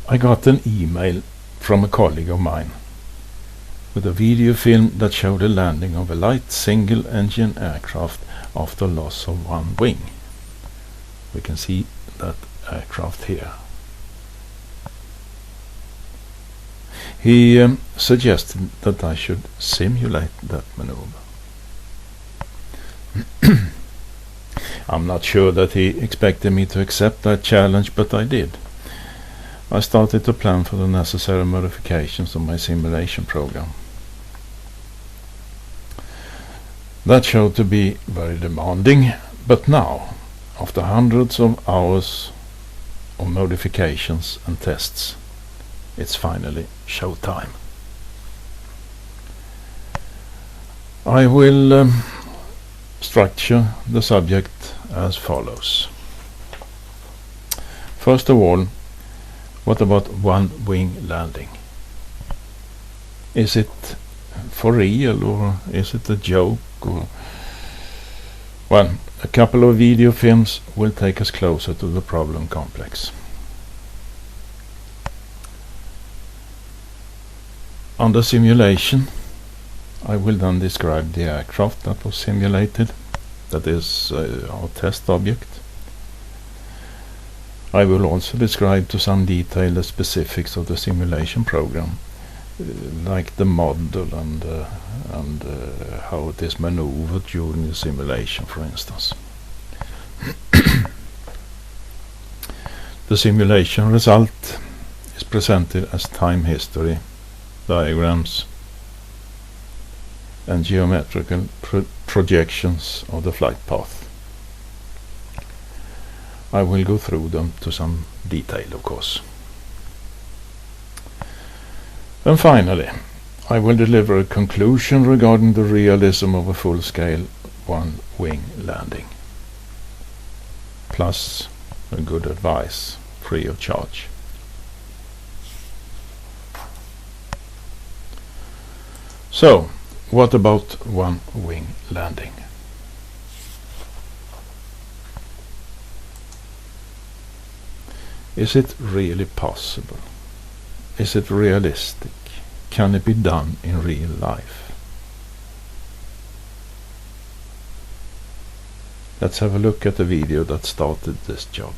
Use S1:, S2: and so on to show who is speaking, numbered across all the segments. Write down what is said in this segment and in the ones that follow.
S1: I got an email from a colleague of mine with a video film that showed the landing of a light single-engine aircraft after loss of one wing. We can see that aircraft here. He suggested that I should simulate that maneuver. I'm not sure that he expected me to accept that challenge, but I did. I started to plan for the necessary modifications of my simulation program. That showed to be very demanding, but now, after hundreds of hours of modifications and tests, it's finally show time. I will structure the subject as follows. First of all, what about one wing landing? Is it for real, or is it a joke? Well, a couple of video films will take us closer to the problem complex. Under simulation, I will then describe the aircraft that was simulated, that is our test object. I will also describe to some detail the specifics of the simulation program, like the model and how it is maneuvered during the simulation, for instance. The simulation result is presented as time history, diagrams, and geometrical projections of the flight path. I will go through them to some detail, of course. And finally, I will deliver a conclusion regarding the realism of a full-scale one-wing landing, plus a good advice, free of charge. So, what about one-wing landing? Is it really possible? Is it realistic? Can it be done in real life? Let's have a look at the video that started this job.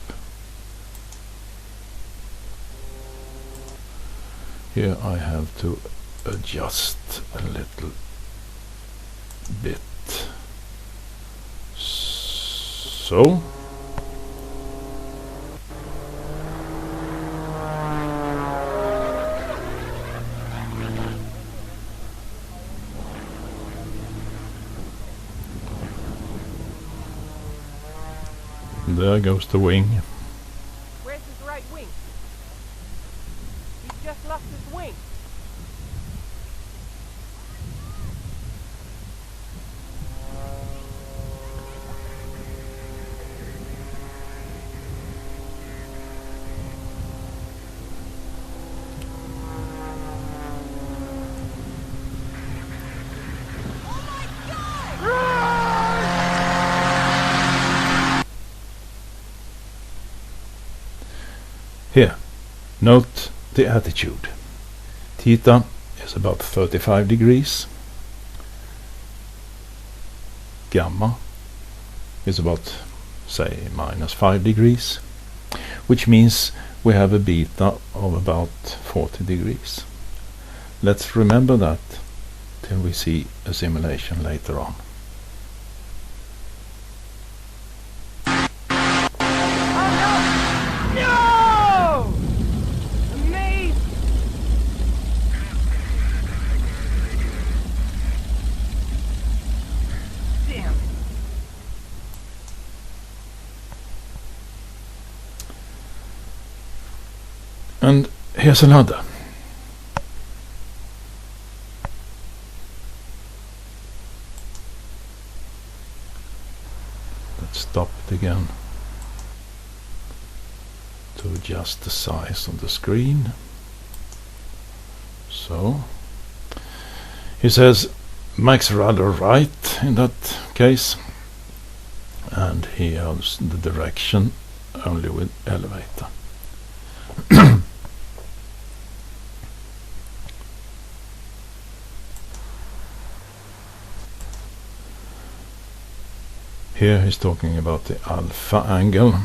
S1: Here I have to adjust a little bit. So there goes the wing.
S2: Where's his right wing? He's just lost his wing.
S1: Here, note the attitude. Theta is about 35 degrees. Gamma is about, say, -5 degrees, which means we have a beta of about 40 degrees. Let's remember that till we see a simulation later on. And here's another. Let's stop it again to adjust the size of the screen. So he says max rudder right in that case, and he has the direction only with elevator. Here he's talking about the alpha angle.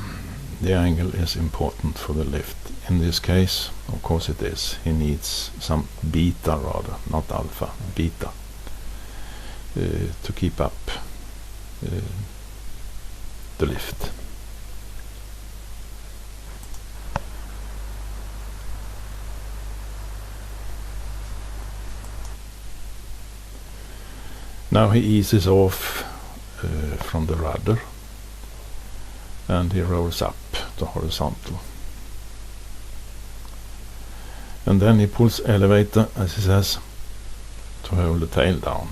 S1: The angle is important for the lift. In this case, of course it is. He needs some beta rather, not alpha, beta, to keep up the lift. Now he eases off from the rudder and he rolls up to horizontal. And then he pulls elevator, as he says, to hold the tail down.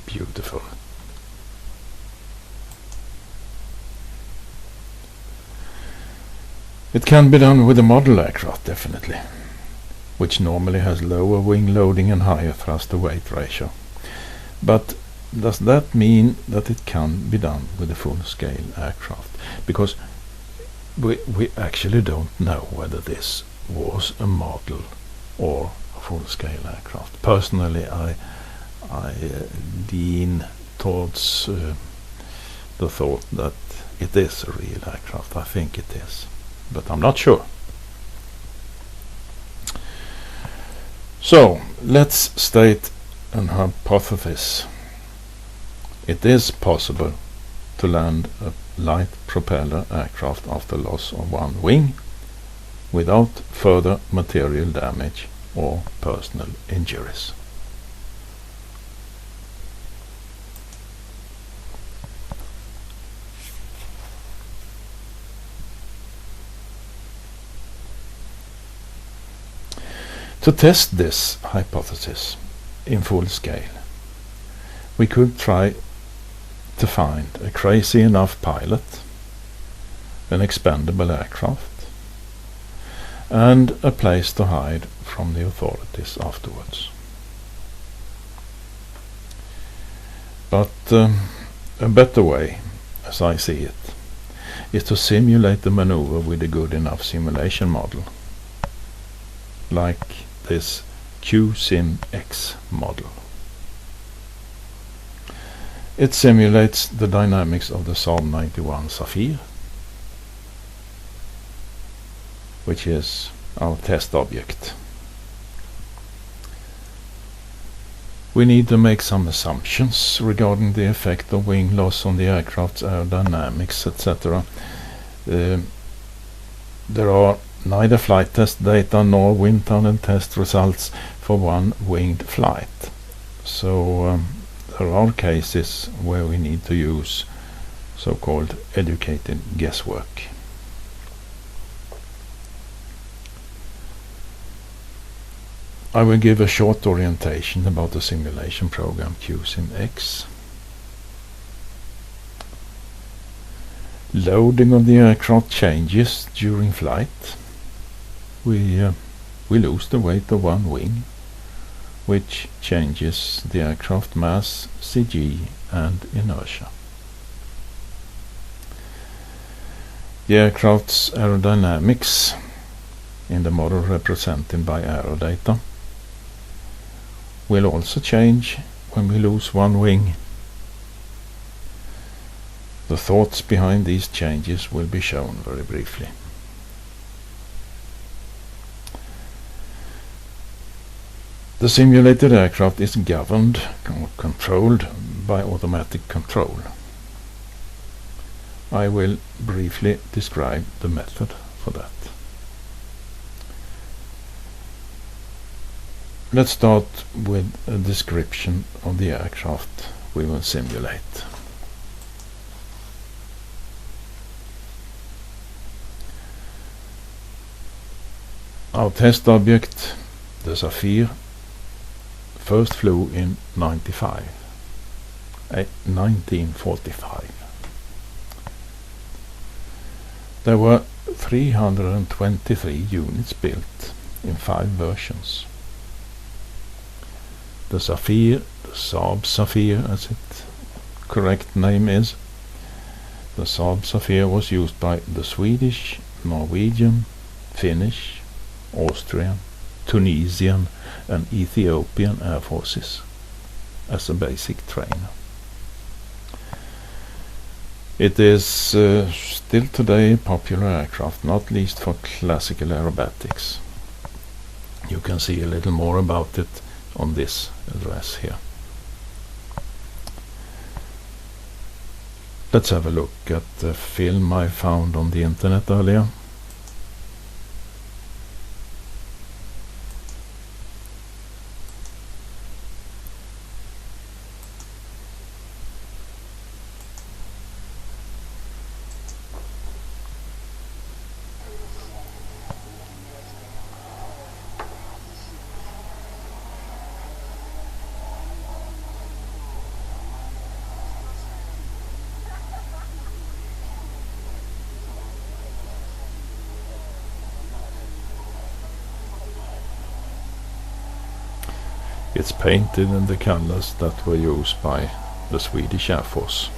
S1: Beautiful. It can be done with a model aircraft, definitely, which normally has lower wing loading and higher thrust to weight ratio. But does that mean that it can be done with a full-scale aircraft? Because we actually don't know whether this was a model or a full-scale aircraft. Personally, I lean towards the thought that it is a real aircraft. I think it is, but I'm not sure. So let's state an hypothesis. It is possible to land a light propeller aircraft after loss of one wing without further material damage or personal injuries. To test this hypothesis in full scale, we could try to find a crazy enough pilot, an expendable aircraft, and a place to hide from the authorities afterwards. But a better way, as I see it, is to simulate the maneuver with a good enough simulation model, like this QSIM-X model. It simulates the dynamics of the Saab 91 Zafir, which is our test object. We need to make some assumptions regarding the effect of wing loss on the aircraft's aerodynamics, etc. There are neither flight test data nor wind tunnel test results for one winged flight. So there are cases where we need to use so-called educated guesswork. I will give a short orientation about the simulation program QSIM-X. Loading of the aircraft changes during flight. We lose the weight of one wing, which changes the aircraft mass, CG, and inertia. The aircraft's aerodynamics, in the model represented by aerodata, will also change when we lose one wing. The thoughts behind these changes will be shown very briefly. The simulated aircraft is governed or controlled by automatic control. I will briefly describe the method for that. Let's start with a description of the aircraft we will simulate. Our test object, the Zafir, first flew in 1945. There were 323 units built in 5 versions. The Zafir, the Saab Zafir as its correct name is, the Saab Zafir was used by the Swedish, Norwegian, Finnish, Austrian, Tunisian and Ethiopian air forces as a basic trainer. It is still today a popular aircraft, not least for classical aerobatics. You can see a little more about it on this address here. Let's have a look at the film I found on the internet earlier. It's painted in the colors that were used by the Swedish Air Force.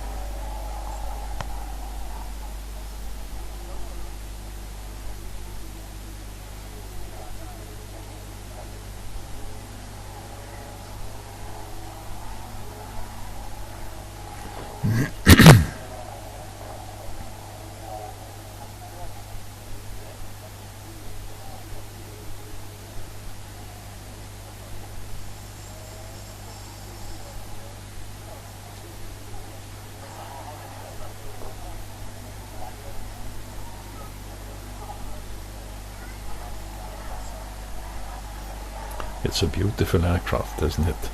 S1: It's a beautiful aircraft, isn't it?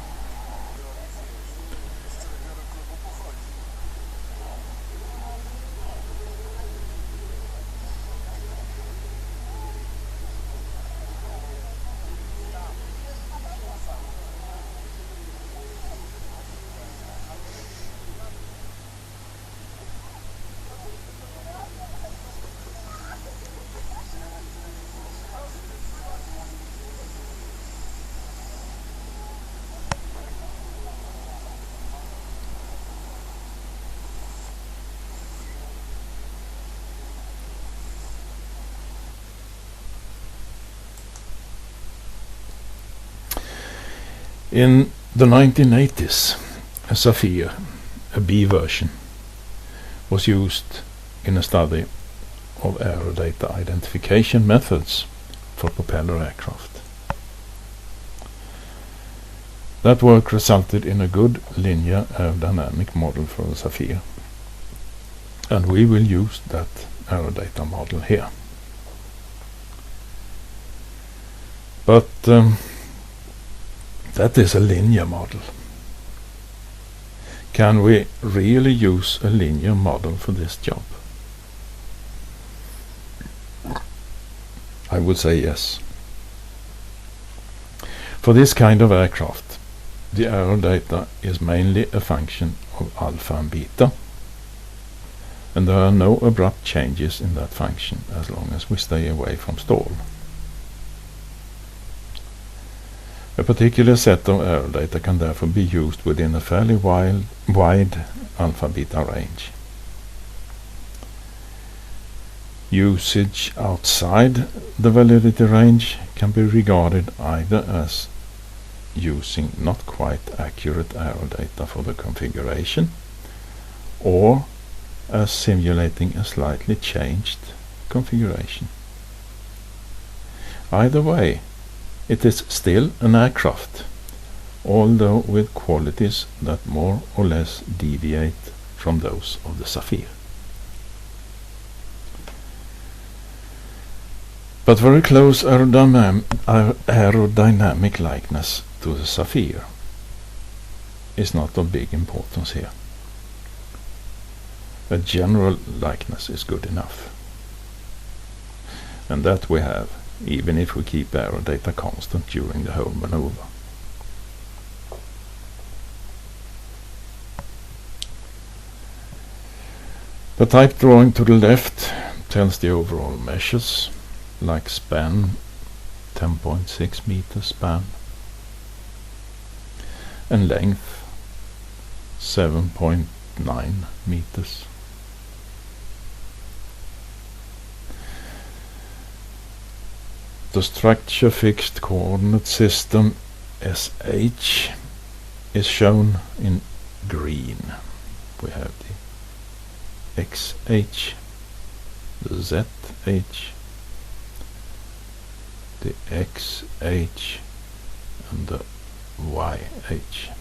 S1: In the 1980s, a Zafir, a B version, was used in a study of aerodata identification methods for propeller aircraft. That work resulted in a good linear aerodynamic model for the Zafir, and we will use that aerodata model here. But that is a linear model. Can we really use a linear model for this job? I would say yes. For this kind of aircraft, the aerodata is mainly a function of alpha and beta, and there are no abrupt changes in that function as long as we stay away from stall. A particular set of aerodata can therefore be used within a fairly wide alpha-beta range. Usage outside the validity range can be regarded either as using not quite accurate aerodata for the configuration, or as simulating a slightly changed configuration. Either way, it is still an aircraft, although with qualities that more or less deviate from those of the Zafir. But very close aerodynamic likeness to the Zafir is not of big importance here. A general likeness is good enough, and that we have, even if we keep aerodata constant during the whole maneuver. The type drawing to the left tells the overall measures, like span 10.6 meters span, and length 7.9 meters. the structure fixed coordinate system SH is shown in green. We have the XH, the ZH, the XH and the YH.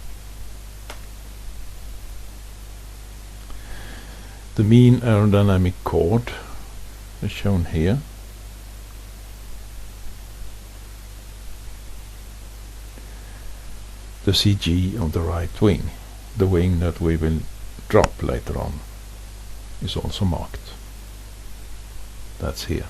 S1: The mean aerodynamic chord is shown here. The CG of the right wing, the wing that we will drop later on, is also marked. That's here.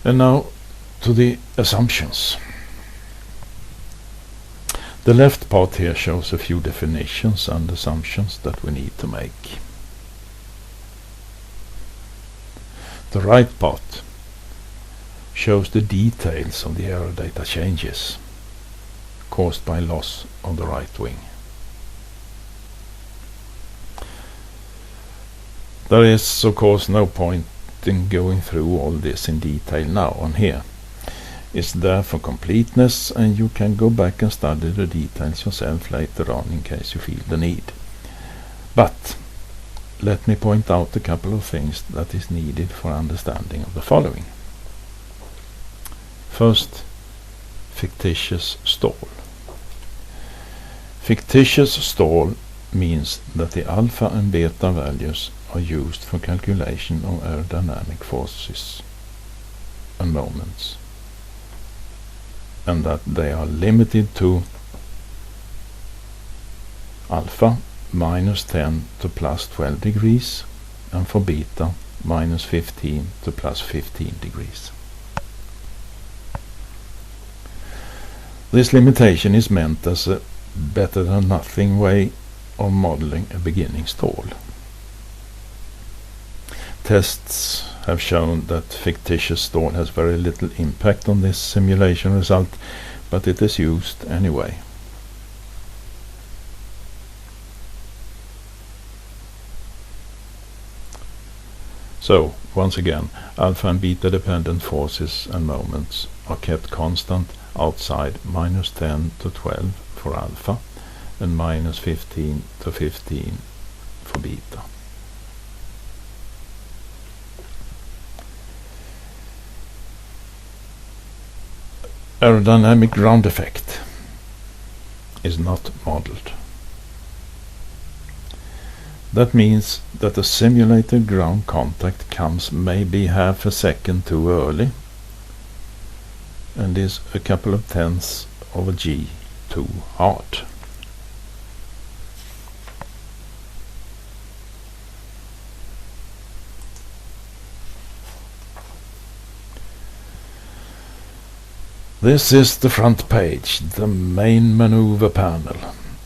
S1: And now to the assumptions. The left part here shows a few definitions and assumptions that we need to make. The right part shows the details of the aerodata changes caused by loss of the right wing. There is of course no point in going through all this in detail now on here. It's there for completeness, and you can go back and study the details yourself later on in case you feel the need. But let me point out a couple of things that is needed for understanding of the following. First, fictitious stall. Fictitious stall means that the alpha and beta values are used for calculation of aerodynamic forces and moments, and that they are limited to alpha -10 to +12 degrees, and for beta -15 to +15 degrees. This limitation is meant as a better than nothing way of modeling a beginning stall. Tests have shown that fictitious stall has very little impact on this simulation result, but it is used anyway. So, once again, alpha and beta dependent forces and moments are kept constant outside -10 to 12 for alpha and -15 to 15 for beta. Aerodynamic ground effect is not modeled. That means that the simulated ground contact comes maybe half a second too early and is a couple of tenths of a G too hard. This is the front page, the main maneuver panel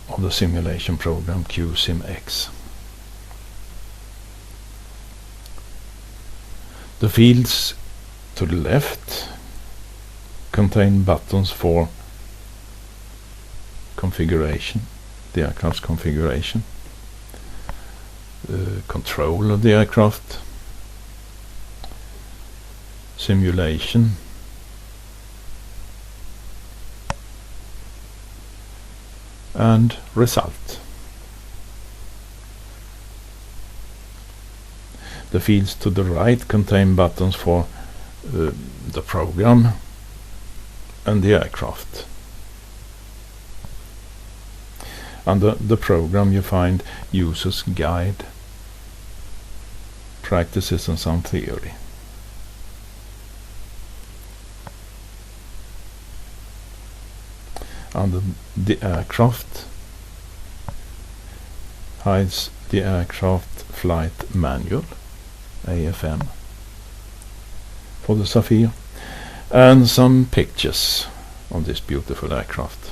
S1: of the simulation program QSIM-X. The fields to the left contain buttons for configuration, the aircraft's configuration, control of the aircraft, simulation, and result. The fields to the right contain buttons for the program and the aircraft. Under the program you find user's guide, practices and some theory. Under the aircraft hides the aircraft flight manual, AFM, for the Safir, and some pictures of this beautiful aircraft.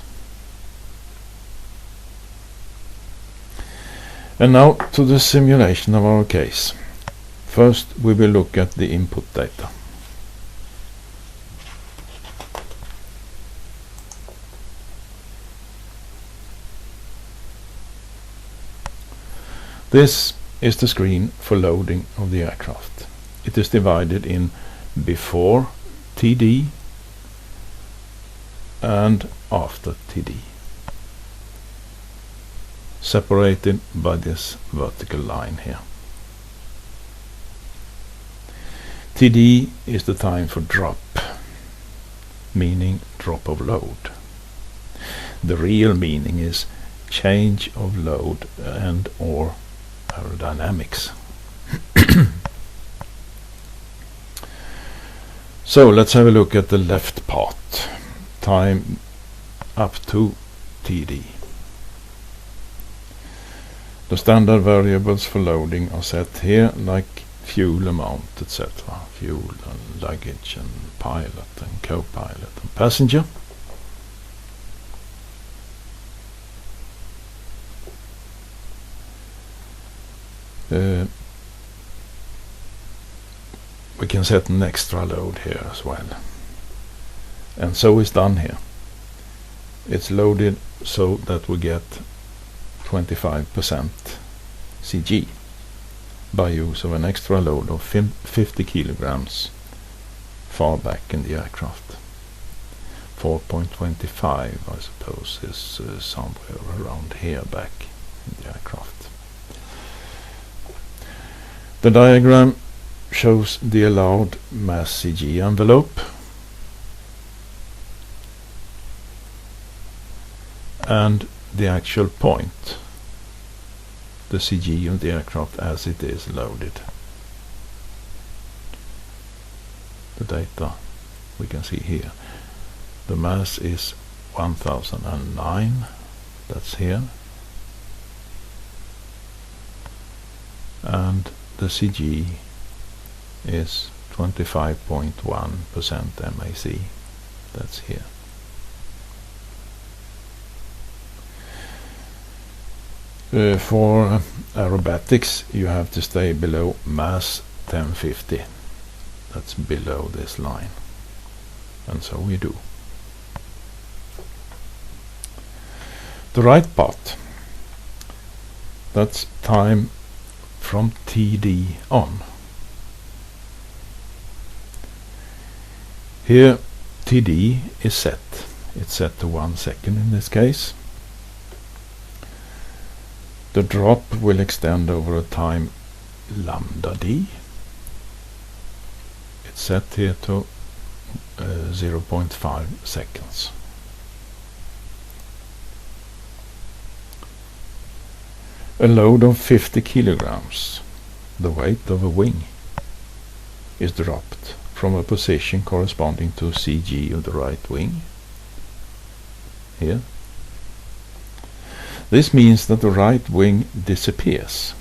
S1: And now to the simulation of our case. First we will look at the input data. This is the screen for loading of the aircraft. It is divided in before TD and after TD, separated by this vertical line here. TD is the time for drop, meaning drop of load. The real meaning is change of load and or aerodynamics. So let's have a look at the left part, time up to TD. The standard variables for loading are set here, like fuel amount, etc. Fuel and luggage and pilot and co-pilot and passenger. We can set an extra load here as well, and so is done here. It's loaded so that we get 25% CG by use of an extra load of 50 kilograms far back in the aircraft. 4.25 I suppose is somewhere around here back in the aircraft. The diagram shows the allowed mass CG envelope and the actual point, the CG of the aircraft as it is loaded. The data we can see here. The mass is 1009, that's here, and the CG is 25.1% MAC, that's here. For aerobatics you have to stay below mass 1050, that's below this line, and so we do. The right part, that's time from TD on. Here TD is set, it's set to 1 second in this case. The drop will extend over a time lambda d. It's set here to 0.5 seconds. A load of 50 kilograms, the weight of a wing, is dropped from a position corresponding to CG of the right wing, here. This means that the right wing disappears,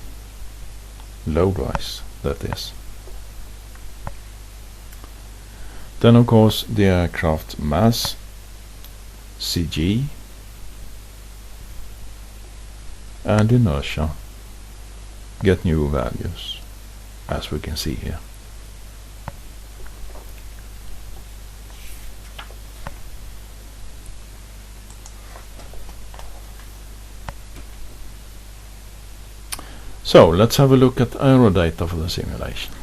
S1: load-wise, that is. Then of course the aircraft mass, CG, and inertia get new values, as we can see here. So let's have a look at aerodata for the simulation.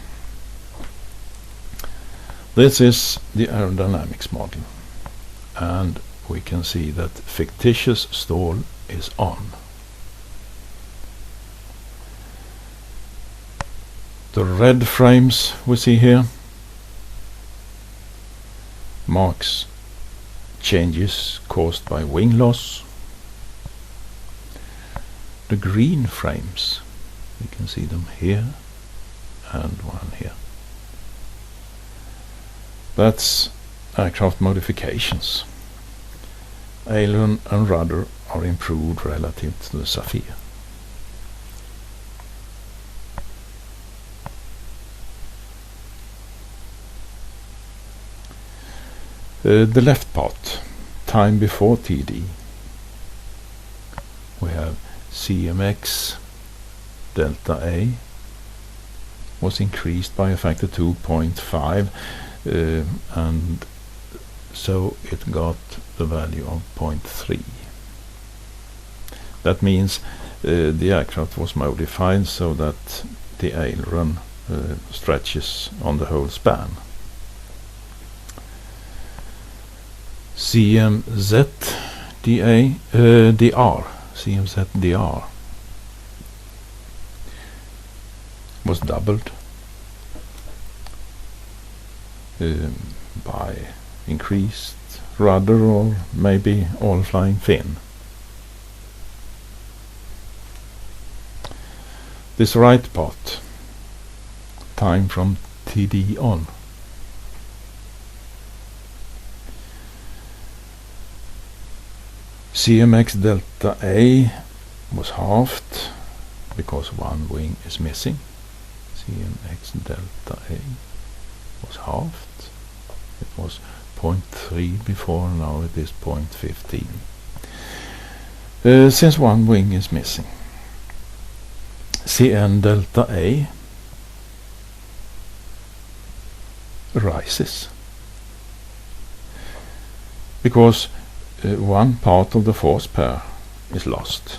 S1: This is the aerodynamics model, and we can see that fictitious stall is on. The red frames we see here marks changes caused by wing loss. The green frames, you can see them here and one here. That's aircraft modifications. Aileron and rudder are improved relative to the Saphir. The left part, time before TD. We have CMX delta A was increased by a factor 2.5, and so it got the value of 0.3. That means the aircraft was modified so that the aileron stretches on the whole span. CMZ-DR was doubled by increased rudder or maybe all flying fin. This right part, time from TD on. CMX delta A was halved because one wing is missing. CMX delta A was halved. It was 0.3 before, now it is 0.15. Since one wing is missing. CN delta A rises because one part of the force pair is lost.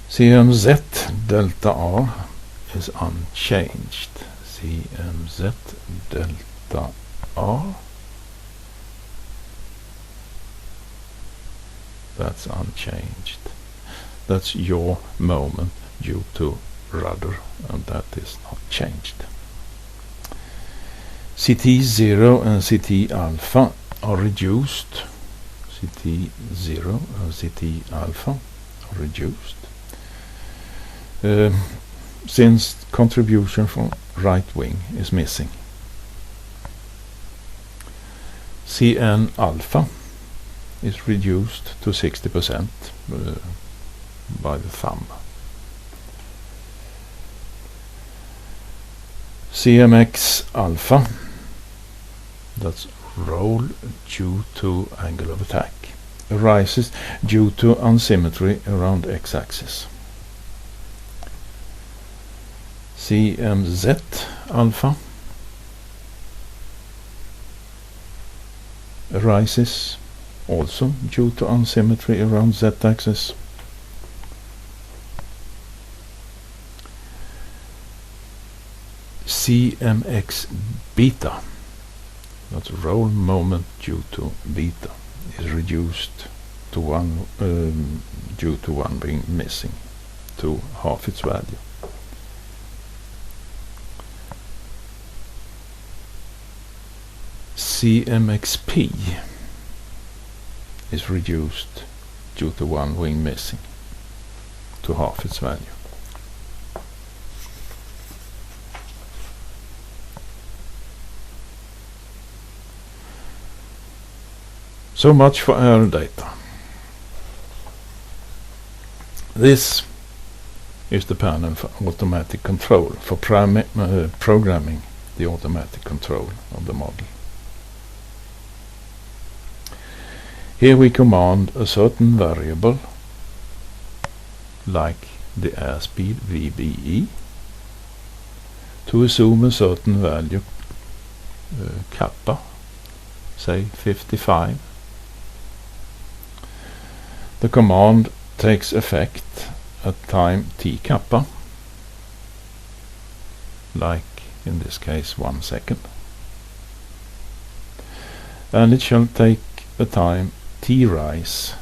S1: CMZ delta R is unchanged. CMZ delta R, that's unchanged. That's your moment due to rudder, and that is not changed. CT0 and CT alpha are reduced. CT0 and CT alpha are reduced since contribution from right wing is missing. CN alpha is reduced to 60% by the thumb. CMX alpha, that's roll due to angle of attack, arises due to unsymmetry around x-axis. CMZ alpha arises also due to unsymmetry around z-axis. CMX beta, that's roll moment due to beta, is reduced to one due to one being missing to half its value. CMXP is reduced due to one wing missing to half its value. So much for air data. This is the panel for automatic control, for programming the automatic control of the model. Here we command a certain variable, like the airspeed VBE, to assume a certain value, kappa, say 55. The command takes effect at time t kappa, like in this case 1 second, and it shall take a time t rise,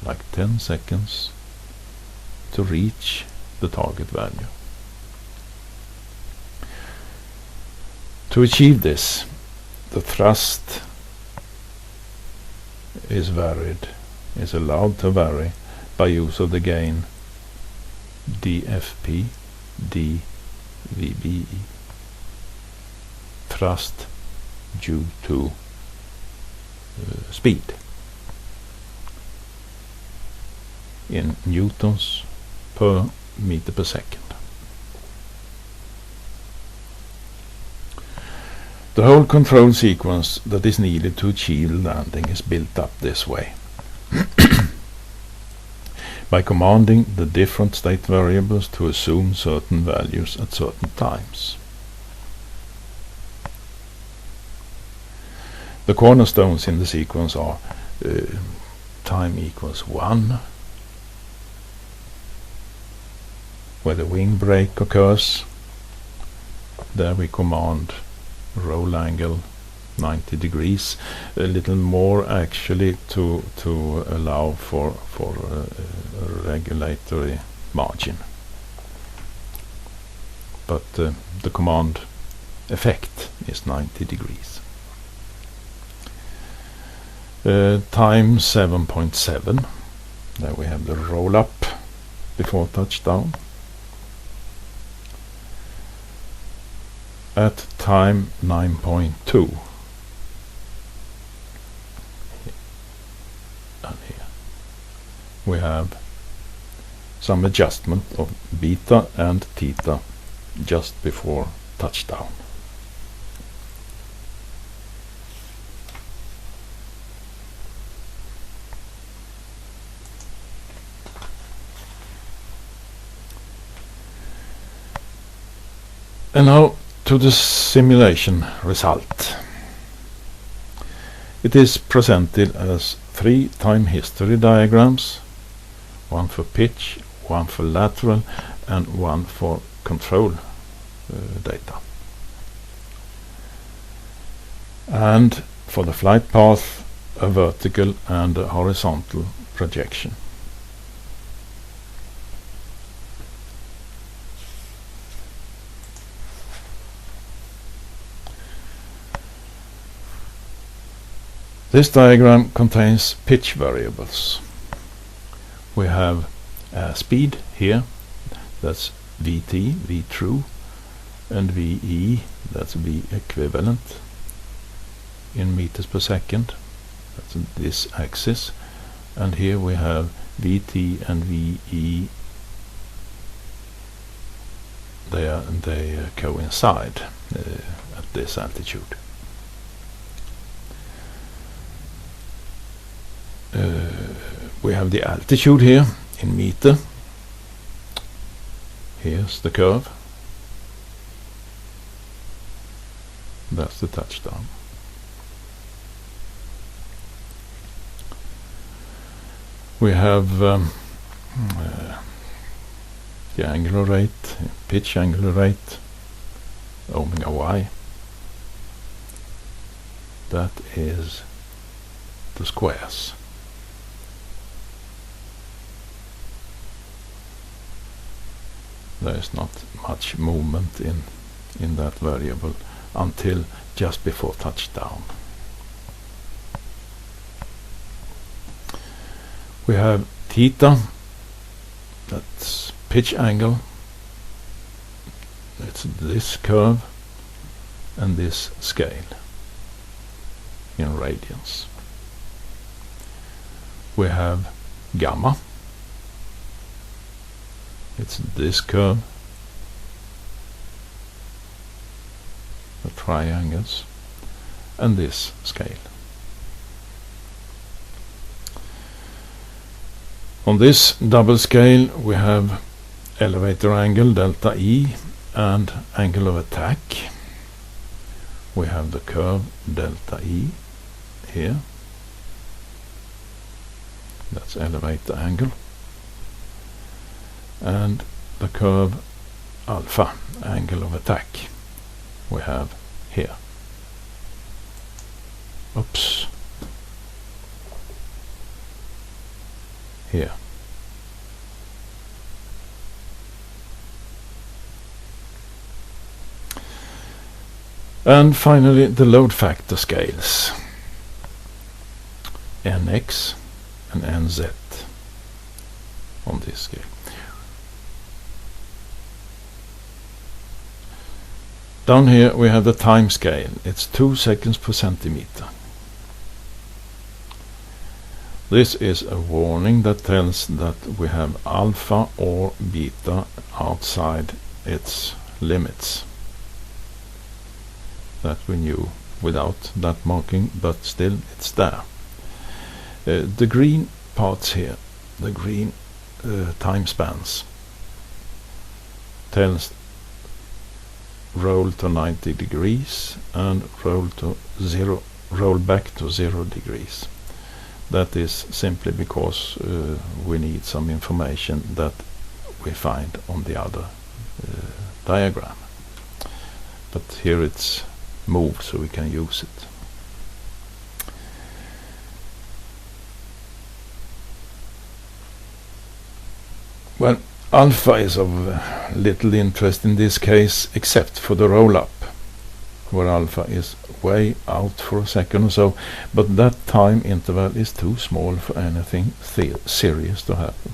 S1: like 10 seconds, to reach the target value. To achieve this, the thrust is allowed to vary by use of the gain dFP dVBE, thrust due to speed, in newtons per meter per second. The whole control sequence that is needed to achieve landing is built up this way. By commanding the different state variables to assume certain values at certain times. The The cornerstones in the sequence are time equals 1, where the wing break occurs. There we command roll angle 90 degrees, a little more actually to allow for a regulatory margin. But the command effect is 90 degrees. Time 7.7. There we have the roll up before touchdown. At time 9.2. And here we have some adjustment of beta and theta just before touchdown. And now to the simulation result. It is presented as 3 time history diagrams, one for pitch, one for lateral, and one for control data. And for the flight path, a vertical and a horizontal projection. This diagram contains pitch variables. We have speed here, that's Vt, V true, and Ve, that's V equivalent in meters per second, that's this axis, and here we have Vt and Ve, they coincide at this altitude. We have the altitude here in meter. Here's the curve. That's the touchdown. We have the angular rate, pitch angular rate, omega y. That is the squares. There is not much movement in that variable until just before touchdown. We have theta, that's pitch angle, it's this curve and this scale in radians. We have gamma, it's this curve, the triangles, and this scale. On this double scale we have elevator angle delta E and angle of attack. We have the curve delta E here, that's elevator angle, and the curve alpha, angle of attack, we have here. Oops. Here. And finally the load factor scales, NX and NZ on this scale. Down here we have the time scale, it's 2 seconds per centimeter. This is a warning that tells that we have alpha or beta outside its limits. That we knew without that marking, but still it's there. The green parts here, the green time spans, tells roll to 90 degrees and roll to 0 roll back to 0 degrees. That is simply because we need some information that we find on the other diagram. But here it's moved so we can use it. Well, alpha is of little interest in this case, except for the roll-up, where alpha is way out for a second or so, but that time interval is too small for anything serious to happen.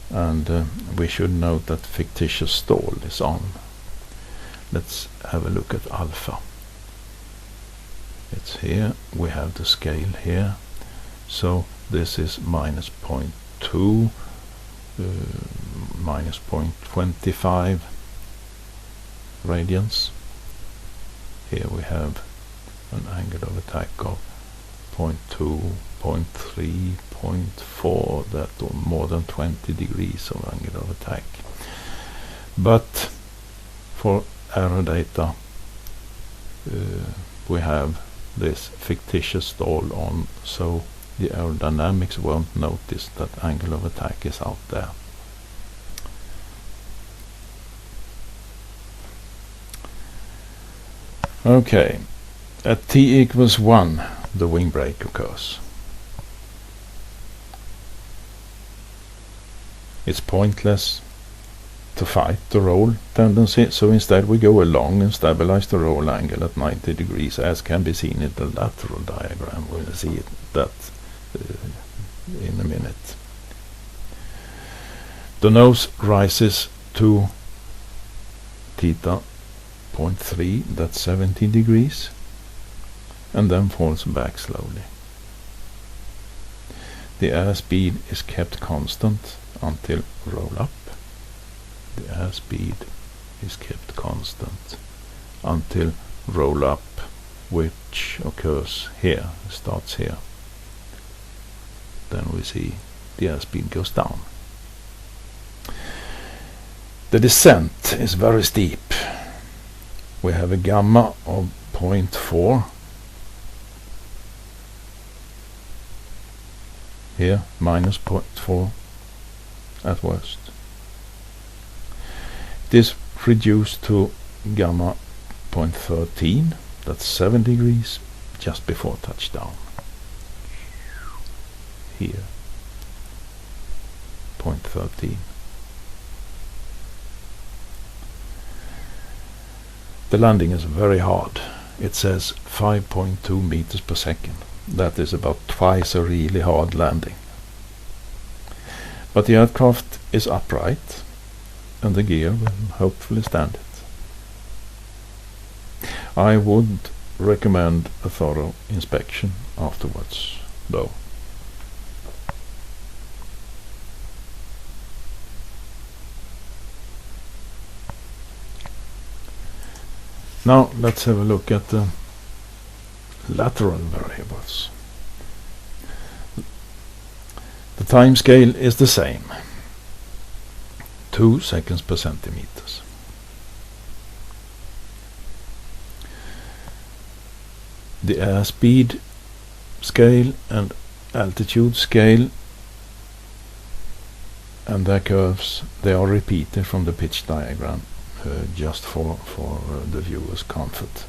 S1: And we should note that fictitious stall is on. Let's have a look at alpha. It's here, we have the scale here, so this is minus 0.2, minus 0.25 radians. Here we have an angle of attack of 0.2, 0.3, 0.4, that or more than 20 degrees of angle of attack. But for error data we have this fictitious stall on, so the aerodynamics won't notice that angle of attack is out there. Okay, at t equals 1 the wing break occurs. It's pointless to fight the roll tendency, so instead we go along and stabilize the roll angle at 90 degrees, as can be seen in the lateral diagram. We'll see that in a minute. The nose rises to theta 0.3, that's 70 degrees, and then falls back slowly. The airspeed is kept constant until roll up. The airspeed is kept constant until roll up, which occurs here, starts here. Then we see the airspeed goes down. The descent is very steep. We have a gamma of 0.4 here, minus 0.4 at worst. It is reduced to gamma 0.13, that's 7 degrees, just before touchdown. Here, 0.13. The landing is very hard. It says 5.2 meters per second. That is about twice a really hard landing. But the aircraft is upright, and the gear will hopefully stand it. I would recommend a thorough inspection afterwards, though. Now let's have a look at the lateral variables. The time scale is the same, 2 seconds per centimeters. The airspeed scale and altitude scale and their curves, they are repeated from the pitch diagram, just for the viewer's comfort.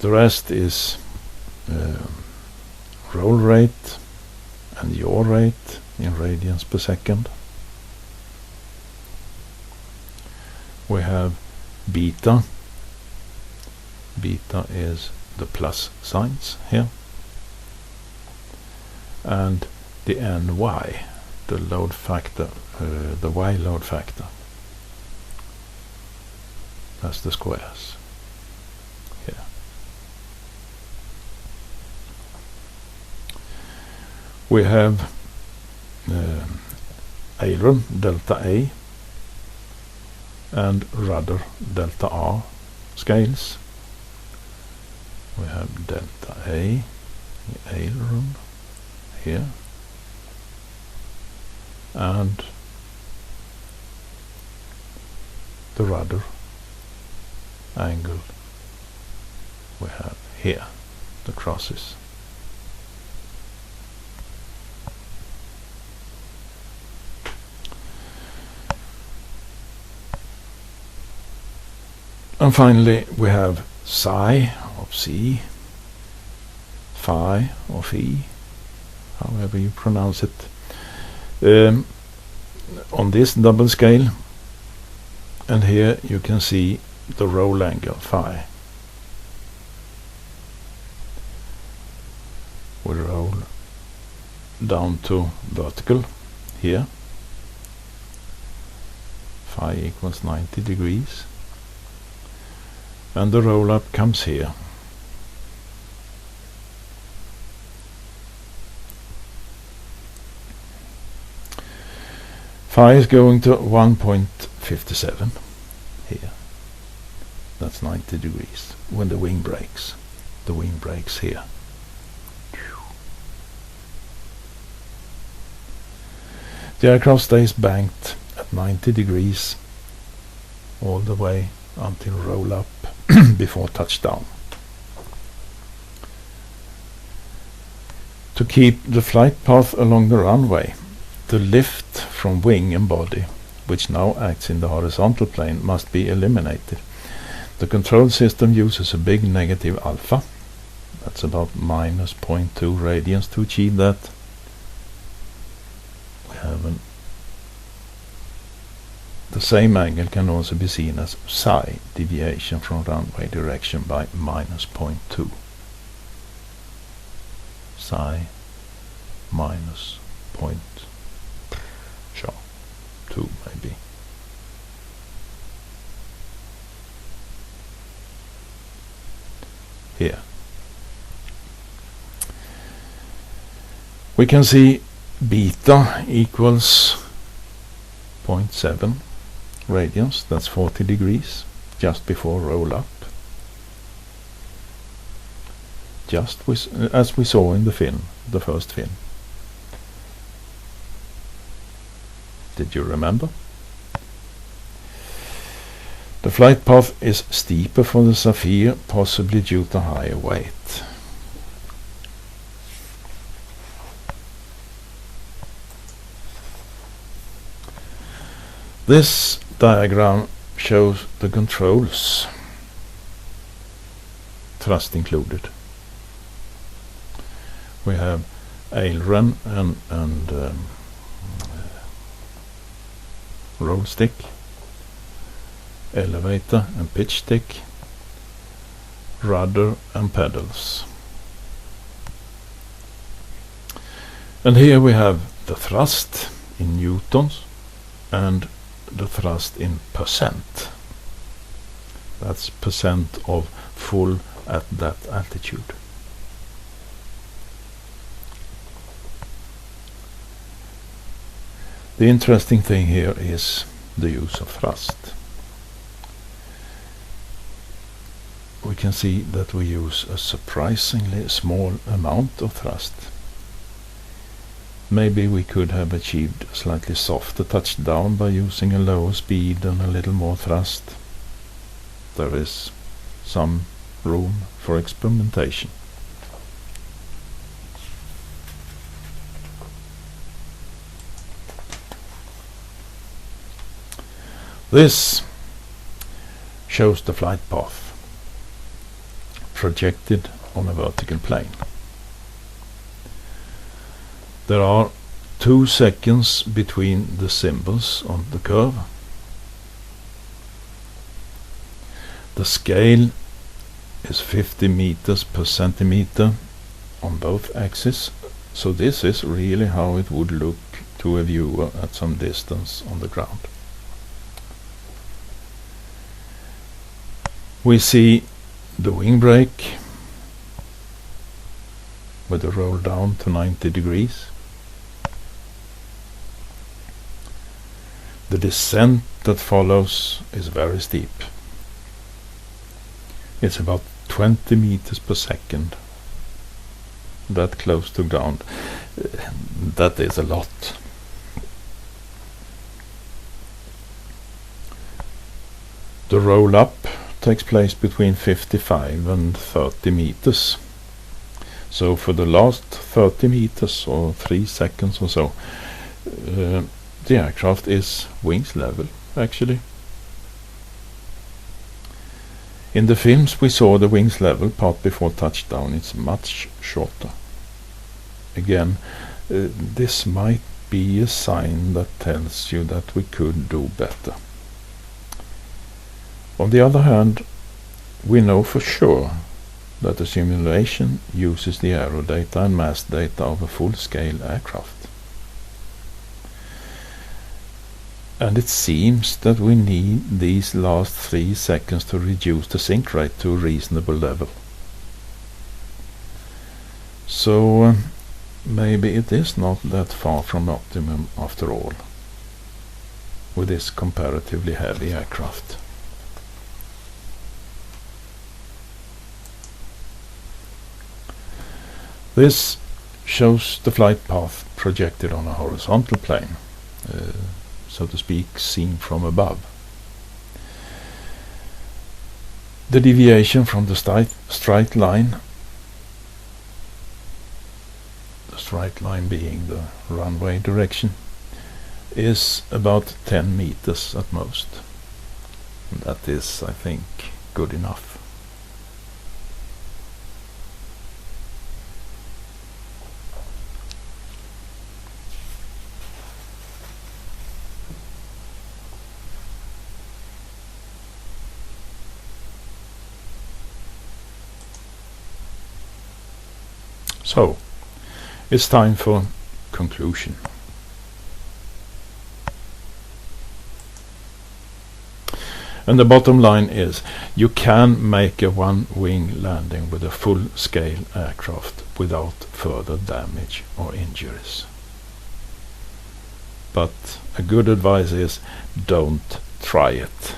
S1: The rest is roll rate and yaw rate in radians per second. We have beta. Beta is the plus signs here, and the ny, the load factor, the y load factor. That's the squares here. We have aileron delta A and rudder delta R scales. We have delta A, the aileron here, and the rudder angle we have here, the crosses. And finally we have psi of C, phi or phi, however you pronounce it, on this double scale, and here you can see the roll angle phi. We roll down to vertical here, phi equals 90 degrees, and the roll up comes here. Phi is going to 1.57 here. That's 90 degrees when the wing breaks. The wing breaks here. The aircraft stays banked at 90 degrees all the way until roll up before touchdown. To keep the flight path along the runway, the lift from wing and body, which now acts in the horizontal plane, must be eliminated. The control system uses a big negative alpha, that's about minus 0.2 radians, to achieve that. We have the same angle can also be seen as psi, deviation from runway direction by minus 0.2. Psi minus 0.2 maybe. Here we can see beta equals 0.7 radians, that's 40 degrees, just before roll up, just as we saw in the fin, the first fin. Did you remember? The flight path is steeper for the Sapphire, possibly due to higher weight. This diagram shows the controls, thrust included. We have aileron and roll stick, elevator and pitch stick, rudder and pedals. And here we have the thrust in newtons and the thrust in percent. That's percent of full at that altitude. The interesting thing here is the use of thrust. We can see that we use a surprisingly small amount of thrust. Maybe we could have achieved a slightly softer touchdown by using a lower speed and a little more thrust. There is some room for experimentation. This shows the flight path projected on a vertical plane. There are 2 seconds between the symbols on the curve. The scale is 50 meters per centimeter on both axes, so this is really how it would look to a viewer at some distance on the ground. We see the wing brake with the roll down to 90 degrees. The descent that follows is very steep. It's about 20 meters per second. That close to ground. That is a lot. The roll up takes place between 55 and 30 meters. So for the last 30 meters or 3 seconds or so, the aircraft is wings level, actually. In the films we saw the wings level part before touchdown. It's much shorter. Again, this might be a sign that tells you that we could do better. On the other hand, we know for sure that the simulation uses the aero data and mass data of a full-scale aircraft. And it seems that we need these last 3 seconds to reduce the sink rate to a reasonable level. So maybe it is not that far from optimum after all, with this comparatively heavy aircraft. This shows the flight path projected on a horizontal plane, so to speak, seen from above. The deviation from the straight line, the straight line being the runway direction, is about 10 meters at most. And that is, I think, good enough. So, it's time for conclusion. And the bottom line is, you can make a one-wing landing with a full-scale aircraft without further damage or injuries. But a good advice is, don't try it.